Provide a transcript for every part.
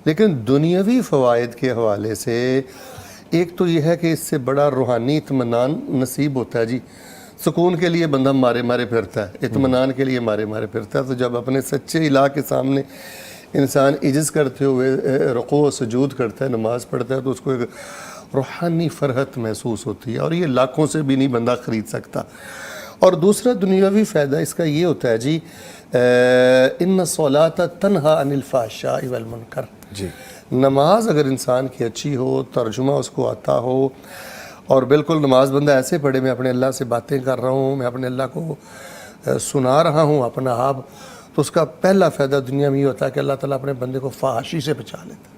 لیکن دنیاوی فوائد کے حوالے سے ایک تو یہ ہے کہ اس سے بڑا روحانی اطمینان نصیب ہوتا ہے جی. سکون کے لیے بندہ مارے مارے پھرتا ہے, اطمینان کے لیے مارے مارے پھرتا ہے. تو جب اپنے سچے الہ کے سامنے انسان عجز کرتے ہوئے رکوع و سجود کرتا ہے, نماز پڑھتا ہے, تو اس کو ایک روحانی فرحت محسوس ہوتی ہے, اور یہ لاکھوں سے بھی نہیں بندہ خرید سکتا. اور دوسرا دنیاوی فائدہ اس کا یہ ہوتا ہے جی, ان الصلاۃ تنہی عن الفحشاء والمنکر. جی, نماز اگر انسان کی اچھی ہو, ترجمہ اس کو آتا ہو, اور بالکل نماز بندہ ایسے پڑھے میں اپنے اللہ سے باتیں کر رہا ہوں, میں اپنے اللہ کو سنا رہا ہوں اپنا آپ, تو اس کا پہلا فائدہ دنیا میں یہ ہوتا ہے کہ اللہ تعالیٰ اپنے بندے کو فحاشی سے بچا لیتا ہے,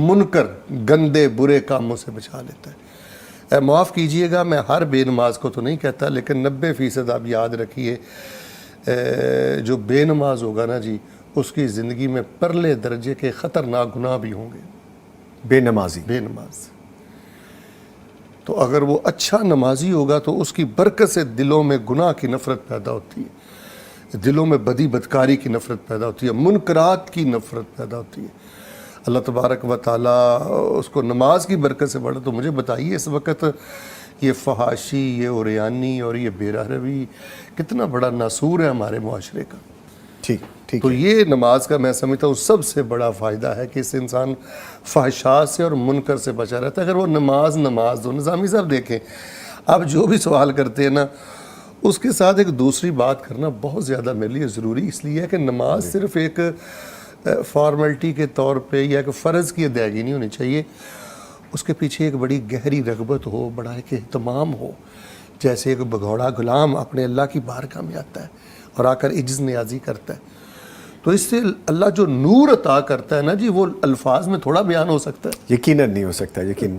منکر گندے برے کاموں سے بچا لیتا ہے. معاف کیجئے گا, میں ہر بے نماز کو تو نہیں کہتا, لیکن 90% آپ یاد رکھیے جو بے نماز ہوگا نا جی, اس کی زندگی میں پرلے درجے کے خطرناک گناہ بھی ہوں گے. بے نمازی, بے نماز. تو اگر وہ اچھا نمازی ہوگا تو اس کی برکت سے دلوں میں گناہ کی نفرت پیدا ہوتی ہے, دلوں میں بدی بدکاری کی نفرت پیدا ہوتی ہے, منکرات کی نفرت پیدا ہوتی ہے. اللہ تبارک و تعالیٰ اس کو نماز کی برکت سے بڑھا. تو مجھے بتائیے اس وقت یہ فحاشی, یہ عریانی اور یہ بے روی کتنا بڑا ناسور ہے ہمارے معاشرے کا. ٹھیک ٹھیک. تو یہ نماز کا میں سمجھتا ہوں سب سے بڑا فائدہ ہے کہ اس سے انسان فحشات سے اور منکر سے بچا رہتا ہے. اگر وہ نماز دو. نظامی صاحب دیکھیں, آپ جو بھی سوال کرتے ہیں نا, اس کے ساتھ ایک دوسری بات کرنا بہت زیادہ میرے لیے ضروری اس لیے ہے کہ نماز صرف ایک فارمیلٹی کے طور پہ یا ایک فرض کی ادائیگی نہیں ہونی چاہیے, اس کے پیچھے ایک بڑی گہری رغبت ہو, بڑا ایک اہتمام ہو. جیسے ایک بگھوڑا غلام اپنے اللہ کی بارگاہ میں آتا ہے اور آ کر عجز نیازی کرتا ہے, تو اس سے اللہ جو نور عطا کرتا ہے نا جی, وہ الفاظ میں تھوڑا بیان ہو سکتا ہے. یقیناً نہیں ہو سکتا, یقین.